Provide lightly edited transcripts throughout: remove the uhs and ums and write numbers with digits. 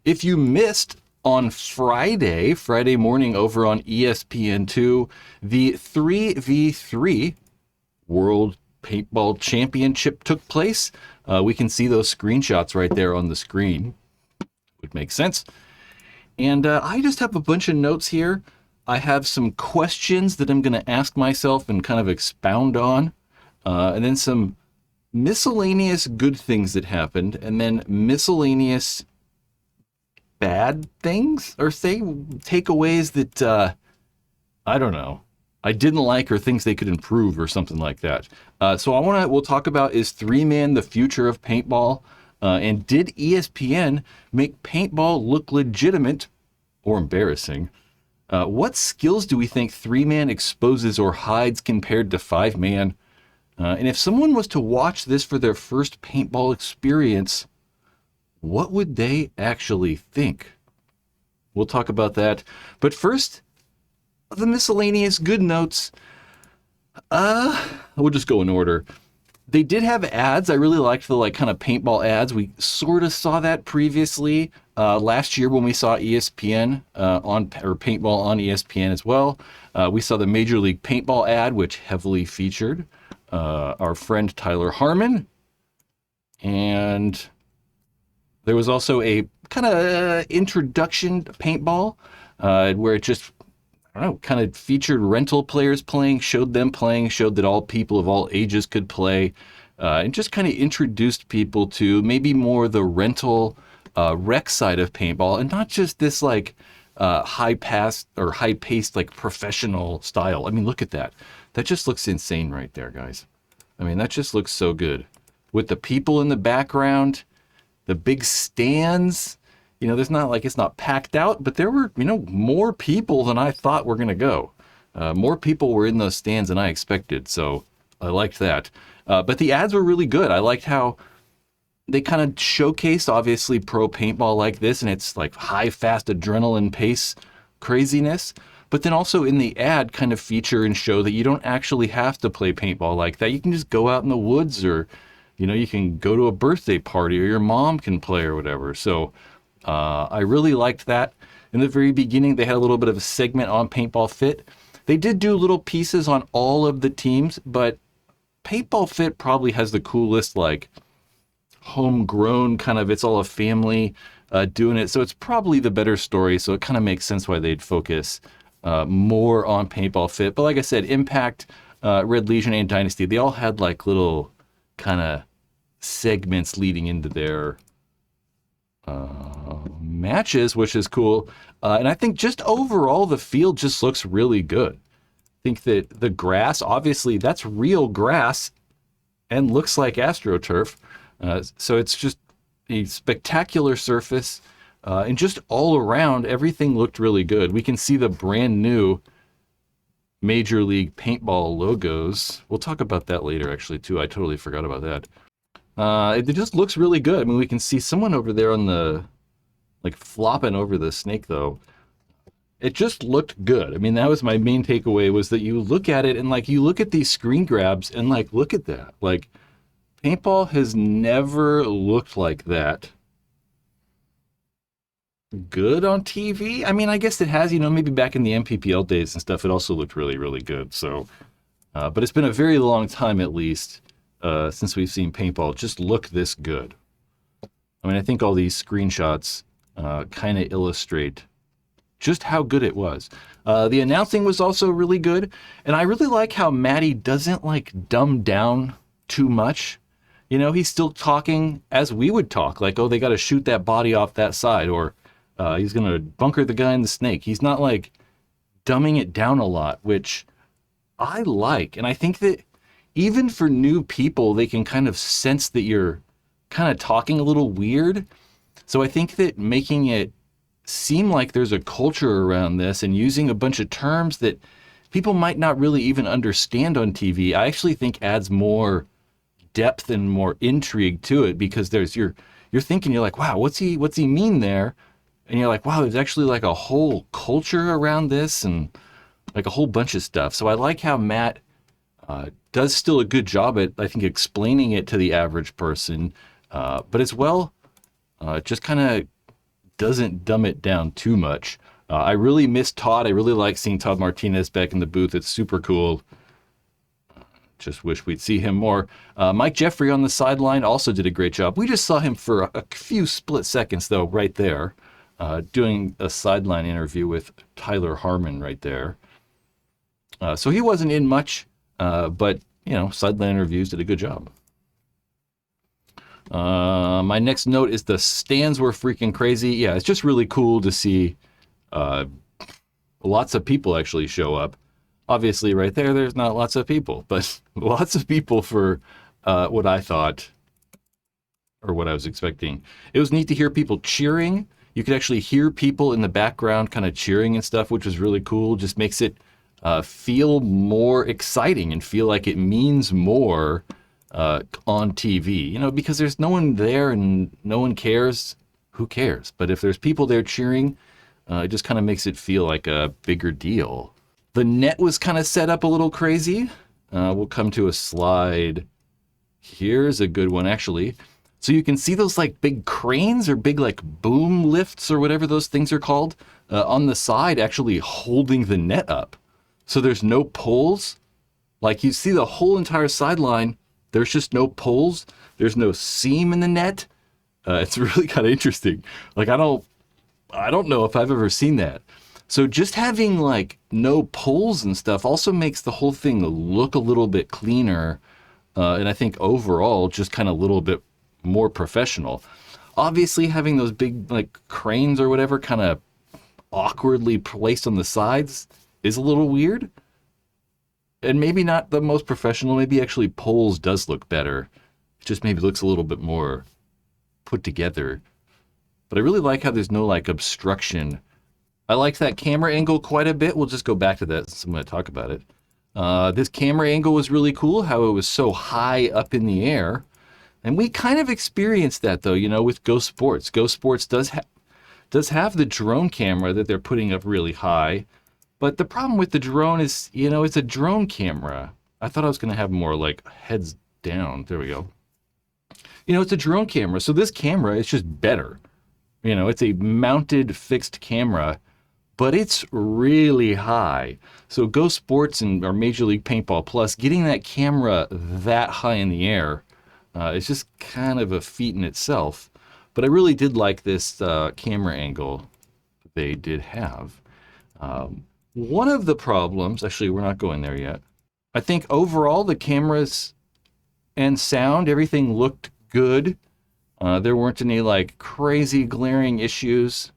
If you missed on Friday morning over on ESPN2, the 3v3 World Paintball Championship took place. We can see those screenshots right there on the screen. Would make sense. And I just have a bunch of notes here. I have some questions that I'm going to ask myself and kind of expound on. And then some miscellaneous good things that happened. And then miscellaneous bad things, or say takeaways that I don't know, I didn't like, or things they could improve, or something like that. So we'll talk about, is 3-man the future of paintball, and did ESPN make paintball look legitimate or embarrassing? What skills do we think 3-man exposes or hides compared to 5-man? And if someone was to watch this for their first paintball experience, what would they actually think? We'll talk about that. But first, the miscellaneous good notes. We'll just go in order. They did have ads. I really liked the kind of paintball ads. We sort of saw that previously last year when we saw ESPN or paintball on ESPN as well. We saw the Major League Paintball ad, which heavily featured our friend Tyler Harmon. And there was also a kind of introduction to paintball where it just, I don't know, kind of featured rental players playing, showed that all people of all ages could play, and just kind of introduced people to maybe more the rental rec side of paintball, and not just this high-paced professional style. I mean, look at that. That just looks insane right there, guys. I mean, that just looks so good. With the people in the background, the big stands, there's not it's not packed out, but there were, more people than I thought were going to go. More people were in those stands than I expected. So I liked that. But the ads were really good. I liked how they kind of showcased, obviously, pro paintball like this, and it's like high, fast adrenaline pace craziness. But then also in the ad kind of feature and show that you don't actually have to play paintball like that. You can just go out in the woods, or you can go to a birthday party, or your mom can play or whatever. So I really liked that. In the very beginning, they had a little bit of a segment on Paintball Fit. They did do little pieces on all of the teams, but Paintball Fit probably has the coolest, homegrown kind of, it's all a family doing it. So it's probably the better story. So it kind of makes sense why they'd focus more on Paintball Fit. But like I said, Impact, Red Legion, and Dynasty, they all had little kind of segments leading into their matches, which is cool. And I think just overall, the field just looks really good. I think that the grass, obviously, that's real grass and looks like AstroTurf. So it's just a spectacular surface. And just all around, everything looked really good. We can see the brand new Major League Paintball logos. We'll talk about that later, actually, too. I totally forgot about that. It just looks really good. I mean, we can see someone over there on the, flopping over the snake, though. It just looked good. I mean, that was my main takeaway, was that you look at it and, you look at these screen grabs and, look at that. Paintball has never looked like that good on TV. I mean, I guess it has, maybe back in the MPPL days and stuff, it also looked really, really good. So, but it's been a very long time, at least, since we've seen paintball just look this good. I mean, I think all these screenshots kind of illustrate just how good it was. The announcing was also really good, and I really like how Matty doesn't dumb down too much. He's still talking as we would talk, oh, they got to shoot that body off that side, or he's going to bunker the guy in the snake. He's not dumbing it down a lot, which I like. And I think that even for new people, they can kind of sense that you're kind of talking a little weird. So I think that making it seem like there's a culture around this and using a bunch of terms that people might not really even understand on TV, I actually think adds more depth and more intrigue to it, because you're thinking, you're like, wow, what's he mean there? And you're like, wow, there's actually a whole culture around this and a whole bunch of stuff. So I like how Matt does still a good job at, I think, explaining it to the average person, but as well, just kind of doesn't dumb it down too much. I really miss Todd. I really like seeing Todd Martinez back in the booth. It's super cool. Just wish we'd see him more. Mike Jeffrey on the sideline also did a great job. We just saw him for a few split seconds, though, right there, doing a sideline interview with Tyler Harmon right there. So he wasn't in much, but, sideline interviews did a good job. My next note is the stands were freaking crazy. Yeah, it's just really cool to see lots of people actually show up. Obviously, right there's not lots of people, but lots of people for what I thought or what I was expecting. It was neat to hear people cheering. You could actually hear people in the background kind of cheering and stuff, which was really cool. Just makes it feel more exciting and feel like it means more on TV, because there's no one there and no one cares. Who cares? But if there's people there cheering, it just kind of makes it feel like a bigger deal. The net was kind of set up a little crazy. We'll come to a slide. Here's a good one, actually. So you can see those like big cranes or big like boom lifts or whatever those things are called on the side actually holding the net up. So there's no poles. Like you see the whole entire sideline. There's just no poles. There's no seam in the net. It's really kind of interesting. Like I don't know if I've ever seen that. So just having like no poles and stuff also makes the whole thing look a little bit cleaner. And I think overall just kind of a little bit more professional. Obviously having those big like cranes or whatever kind of awkwardly placed on the sides is a little weird. And maybe not the most professional. Maybe actually poles does look better. It just maybe looks a little bit more put together. But I really like how there's no like obstruction. I like that camera angle quite a bit. We'll just go back to that since I'm going to talk about it. This camera angle was really cool, how it was so high up in the air. And we kind of experienced that, though, with Go Sports. Go Sports does have the drone camera that they're putting up really high. But the problem with the drone is, it's a drone camera. I thought I was going to have more like heads down. There we go. It's a drone camera. So this camera is just better. It's a mounted fixed camera, but it's really high. So Go Sports or Major League Paintball Plus, getting that camera that high in the air is just kind of a feat in itself. But I really did like this camera angle they did have. One of the problems, actually, we're not going there yet. I think overall the cameras and sound, everything looked good. There weren't any like crazy glaring issues.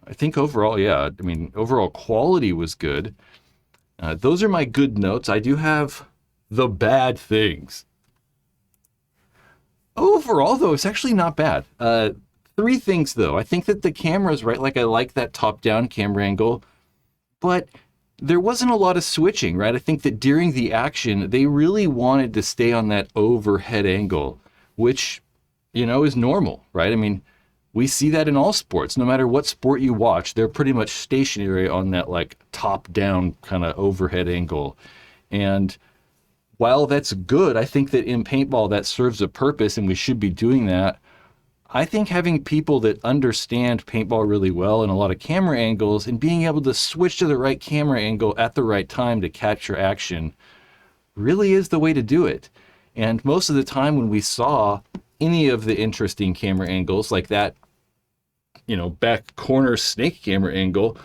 I think overall, yeah, overall quality was good. Those are my good notes. I do have the bad things. Overall, though, it's actually not bad. 3 things, though. I think that the camera's right. Like, I like that top-down camera angle. But there wasn't a lot of switching, right? I think that during the action, they really wanted to stay on that overhead angle, which, is normal, right? We see that in all sports. No matter what sport you watch, they're pretty much stationary on that, like, top-down kind of overhead angle. And while that's good, I think that in paintball that serves a purpose and we should be doing that. I think having people that understand paintball really well and a lot of camera angles and being able to switch to the right camera angle at the right time to capture action really is the way to do it. And most of the time when we saw any of the interesting camera angles like that, back corner snake camera angle,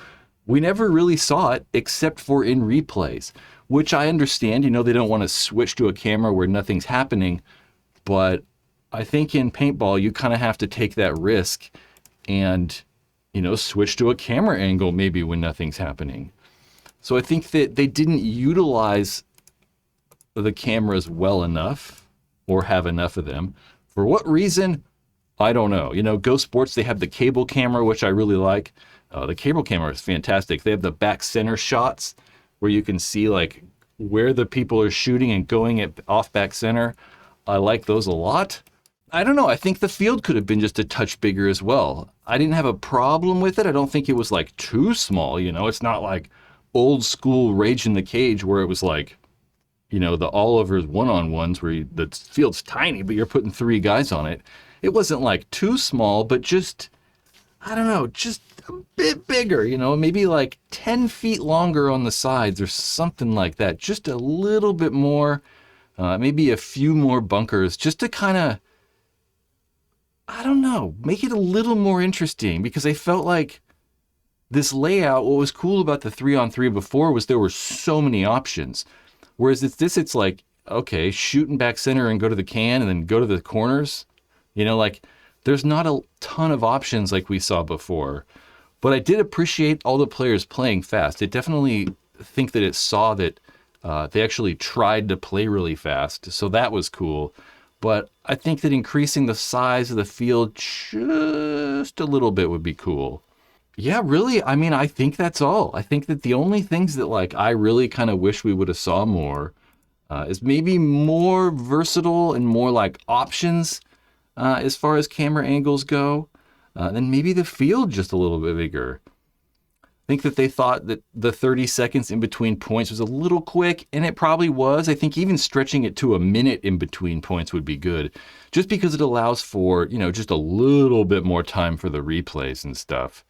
we never really saw it except for in replays, which I understand, they don't want to switch to a camera where nothing's happening, but I think in paintball, you kind of have to take that risk and, switch to a camera angle maybe when nothing's happening. So I think that they didn't utilize the cameras well enough or have enough of them. For what reason? I don't know. Go Sports, they have the cable camera, which I really like. The cable camera is fantastic. They have the back center shots where you can see like where the people are shooting and going off back center. I like those a lot. I don't know. I think the field could have been just a touch bigger as well. I didn't have a problem with it. I don't think it was like too small. It's not like old school Rage in the Cage where it was like, the Oliver's one-on-ones where the field's tiny, but you're putting 3 guys on it. It wasn't like too small, but just I don't know, just a bit bigger, maybe like 10 feet longer on the sides or something like that. Just a little bit more, maybe a few more bunkers just to kind of, I don't know, make it a little more interesting because I felt like this layout, what was cool about the 3-on-3 before was there were so many options. Whereas it's like, okay, shoot in back center and go to the can and then go to the corners. Like there's not a ton of options like we saw before. But I did appreciate all the players playing fast. I definitely think that it saw that they actually tried to play really fast. So that was cool. But I think that increasing the size of the field just a little bit would be cool. Yeah, really. I mean, I think that's all. I think that the only things that like I really kind of wish we would have saw more is maybe more versatile and more like options as far as camera angles go. Then maybe the field just a little bit bigger. I think that they thought that the 30 seconds in between points was a little quick, and it probably was. I think even stretching it to a minute in between points would be good, just because it allows for, just a little bit more time for the replays and stuff.